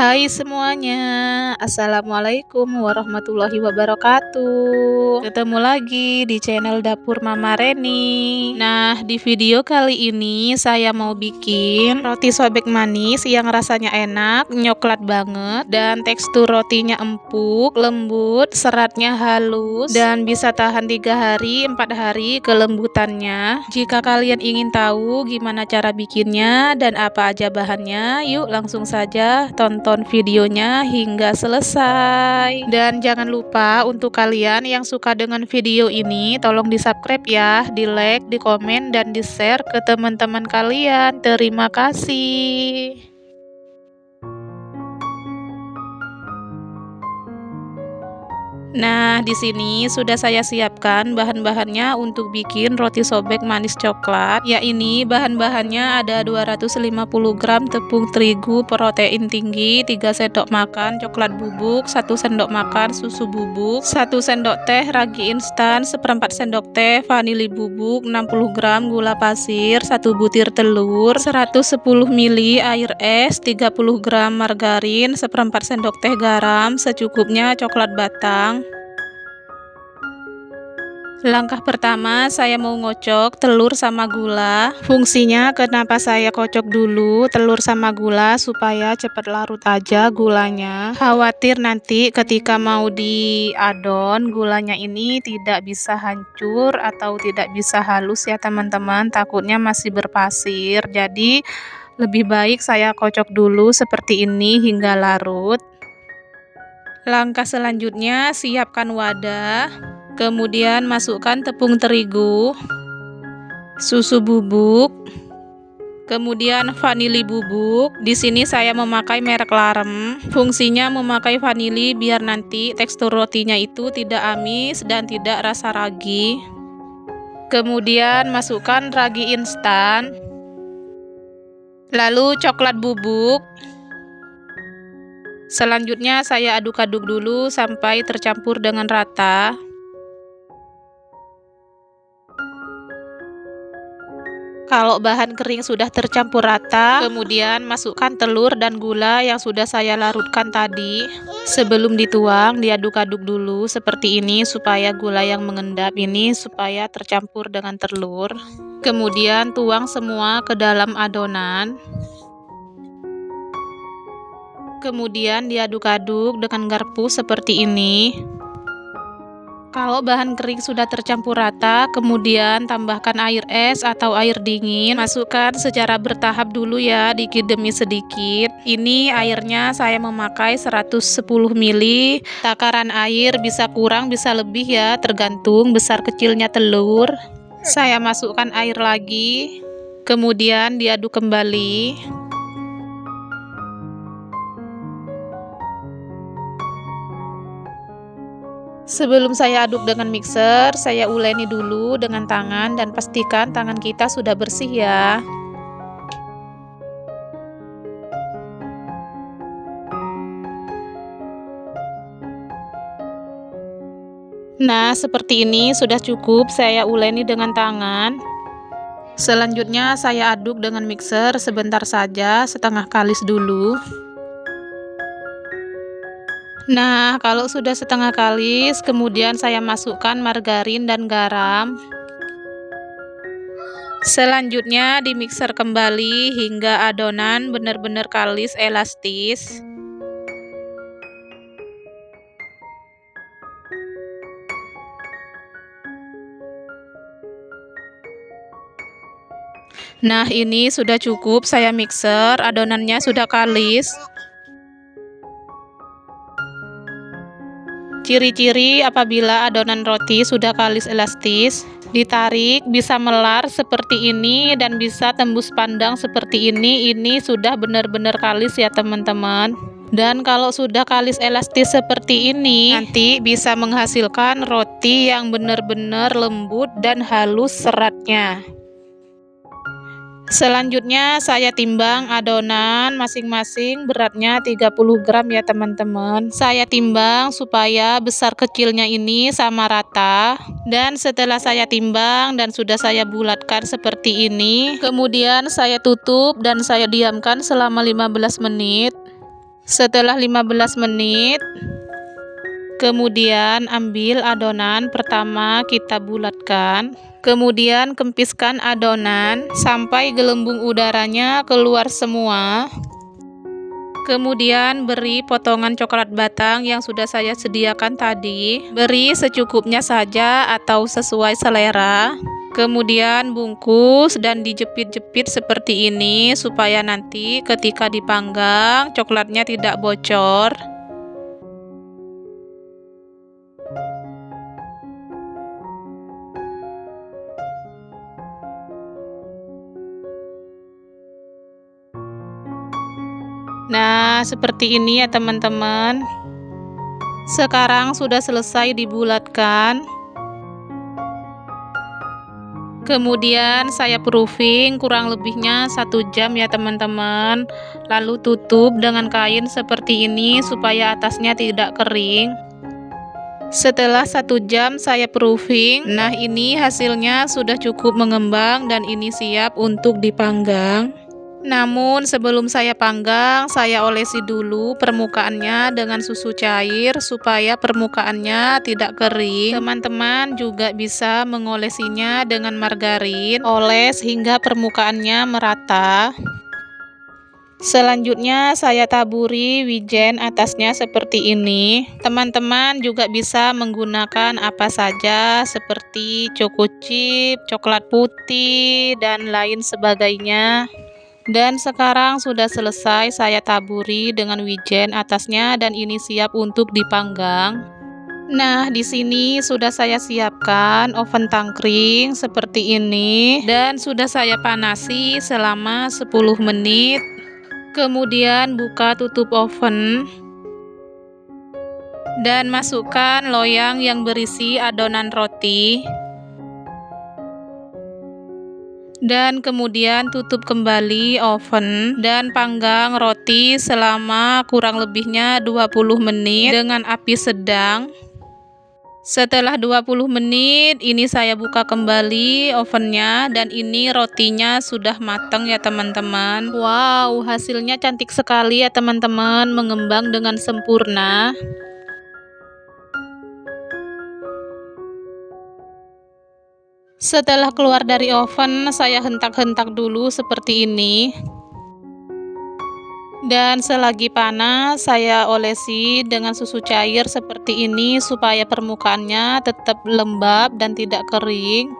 Hai semuanya, Assalamualaikum warahmatullahi wabarakatuh. Ketemu lagi di channel Dapur Mama Reni. Nah, di video kali ini saya mau bikin roti sobek manis yang rasanya enak, nyoklat banget, dan tekstur rotinya empuk, lembut, seratnya halus, dan bisa tahan 3 hari, 4 hari kelembutannya. Jika kalian ingin tahu gimana cara bikinnya dan apa aja bahannya, yuk langsung saja tonton videonya hingga selesai. Dan jangan lupa untuk kalian yang suka dengan video ini, tolong di subscribe ya, di like, di komen, dan di share ke teman-teman kalian. Terima kasih. Nah, di sini sudah saya siapkan bahan-bahannya untuk bikin roti sobek manis coklat. Ya, ini bahan-bahannya ada 250 gram tepung terigu protein tinggi, 3 sendok makan coklat bubuk, 1 sendok makan susu bubuk, 1 sendok teh ragi instan, 1/4 sendok teh vanili bubuk, 60 gram gula pasir, 1 butir telur, 110 ml air es, 30 gram margarin, 1/4 sendok teh garam, secukupnya coklat batang. Langkah pertama, saya mau ngocok telur sama gula. Fungsinya kenapa saya kocok dulu telur sama gula supaya cepat larut aja gulanya. Khawatir nanti ketika mau diadon gulanya ini tidak bisa hancur atau tidak bisa halus ya teman-teman. Takutnya masih berpasir. Jadi lebih baik saya kocok dulu seperti ini hingga larut. Langkah selanjutnya, siapkan wadah. Kemudian masukkan tepung terigu, susu bubuk, kemudian vanili bubuk. Di sini saya memakai merek Larem. Fungsinya memakai vanili biar nanti tekstur rotinya itu tidak amis dan tidak rasa ragi. Kemudian masukkan ragi instan. Lalu coklat bubuk. Selanjutnya saya aduk-aduk dulu sampai tercampur dengan rata. Kalau bahan kering sudah tercampur rata, kemudian masukkan telur dan gula yang sudah saya larutkan tadi. Sebelum dituang, diaduk-aduk dulu seperti ini supaya gula yang mengendap ini supaya tercampur dengan telur. Kemudian tuang semua ke dalam adonan. Kemudian diaduk-aduk dengan garpu seperti ini. Kalau bahan kering sudah tercampur rata, kemudian tambahkan air es atau air dingin. Masukkan secara bertahap dulu ya, dikit demi sedikit. Ini airnya saya memakai 110 ml. Takaran air bisa kurang, bisa lebih ya, tergantung besar kecilnya telur. Saya masukkan air lagi, kemudian diaduk kembali. Sebelum saya aduk dengan mixer, saya uleni dulu dengan tangan dan pastikan tangan kita sudah bersih ya. Nah, seperti ini sudah cukup saya uleni dengan tangan. Selanjutnya saya aduk dengan mixer sebentar saja, setengah kalis dulu. Nah, kalau sudah setengah kalis, kemudian saya masukkan margarin dan garam. Selanjutnya dimixer kembali hingga adonan benar-benar kalis elastis. Nah, ini sudah cukup saya mixer, adonannya sudah kalis. Ciri-ciri apabila adonan roti sudah kalis elastis, ditarik bisa melar seperti ini dan bisa tembus pandang seperti ini sudah benar-benar kalis ya teman-teman. Dan kalau sudah kalis elastis seperti ini, nanti bisa menghasilkan roti yang benar-benar lembut dan halus seratnya. Selanjutnya saya timbang adonan masing-masing beratnya 30 gram ya teman-teman. Saya timbang supaya besar kecilnya ini sama rata. Dan setelah saya timbang dan sudah saya bulatkan seperti ini, kemudian saya tutup dan saya diamkan selama 15 menit. Setelah 15 menit, kemudian ambil adonan pertama kita bulatkan. Kemudian kempiskan adonan sampai gelembung udaranya keluar semua. Kemudian beri potongan coklat batang yang sudah saya sediakan tadi. Beri secukupnya saja atau sesuai selera. Kemudian bungkus dan dijepit-jepit seperti ini supaya nanti ketika dipanggang coklatnya tidak bocor. Nah, seperti ini ya teman-teman. Sekarang sudah selesai dibulatkan. Kemudian saya proofing kurang lebihnya 1 jam ya teman-teman. Lalu tutup dengan kain seperti ini supaya atasnya tidak kering. Setelah 1 jam saya proofing. Nah, ini hasilnya sudah cukup mengembang dan ini siap untuk dipanggang. Namun sebelum saya panggang, saya olesi dulu permukaannya dengan susu cair supaya permukaannya tidak kering. Teman-teman juga bisa mengolesinya dengan margarin, oles hingga permukaannya merata. Selanjutnya saya taburi wijen atasnya seperti ini. Teman-teman juga bisa menggunakan apa saja seperti choco chip, coklat putih, dan lain sebagainya. Dan sekarang sudah selesai saya taburi dengan wijen atasnya dan ini siap untuk dipanggang. Nah, di sini sudah saya siapkan oven tangkring seperti ini dan sudah saya panasi selama 10 menit. Kemudian buka tutup oven dan masukkan loyang yang berisi adonan roti. Dan kemudian tutup kembali oven dan panggang roti selama kurang lebihnya 20 menit dengan api sedang. Setelah 20 menit ini saya buka kembali ovennya dan ini rotinya sudah matang ya teman-teman. Wow, hasilnya cantik sekali ya teman-teman, mengembang dengan sempurna. Setelah keluar dari oven, saya hentak-hentak dulu seperti ini. Dan selagi panas, saya olesi dengan susu cair seperti ini supaya permukaannya tetap lembab dan tidak kering.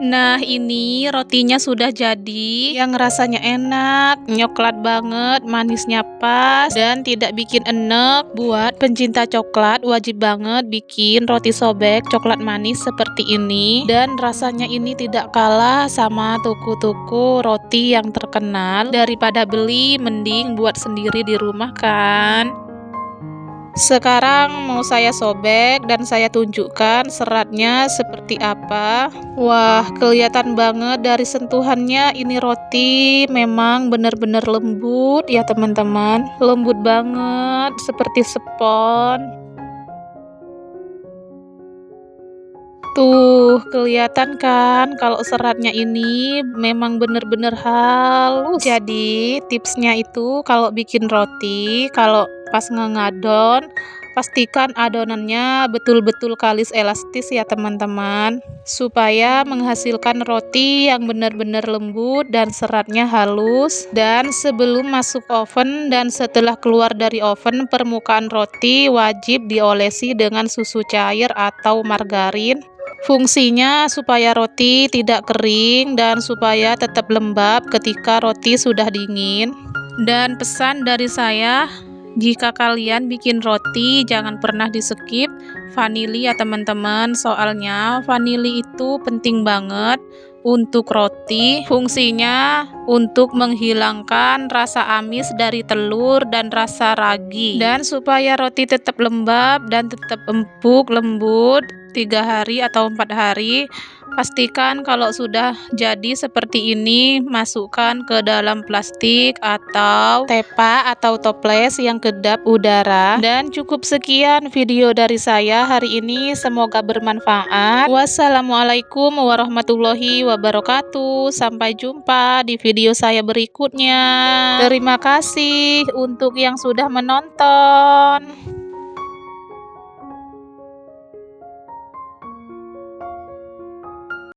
Nah, ini rotinya sudah jadi, yang rasanya enak, nyoklat banget, manisnya pas, dan tidak bikin enek. Buat pencinta coklat, wajib banget bikin roti sobek coklat manis seperti ini. Dan rasanya ini tidak kalah sama toko-toko roti yang terkenal. Daripada beli, mending buat sendiri di rumah kan. Sekarang mau saya sobek dan saya tunjukkan seratnya seperti apa. Wah, kelihatan banget dari sentuhannya ini roti memang benar-benar lembut ya teman-teman. Lembut banget seperti spons. Tuh, kelihatan kan kalau seratnya ini memang benar-benar halus. Jadi, tipsnya itu kalau bikin roti, kalau pas ngadon, pastikan adonannya betul-betul kalis elastis ya teman-teman. Supaya menghasilkan roti yang benar-benar lembut dan seratnya halus. Dan sebelum masuk oven dan setelah keluar dari oven, permukaan roti wajib diolesi dengan susu cair atau margarin. Fungsinya supaya roti tidak kering dan supaya tetap lembab ketika roti sudah dingin. Dan pesan dari saya, jika kalian bikin roti jangan pernah di skip vanili ya teman-teman. Soalnya vanili itu penting banget untuk roti. Fungsinya untuk menghilangkan rasa amis dari telur dan rasa ragi. Dan supaya roti tetap lembab dan tetap empuk lembut 3 hari atau 4 hari, Pastikan kalau sudah jadi seperti ini, masukkan ke dalam plastik atau tepa atau toples yang kedap udara. Dan cukup sekian video dari saya hari ini, semoga bermanfaat. Wassalamualaikum warahmatullahi wabarakatuh. Sampai jumpa di video saya berikutnya. Terima kasih untuk yang sudah menonton.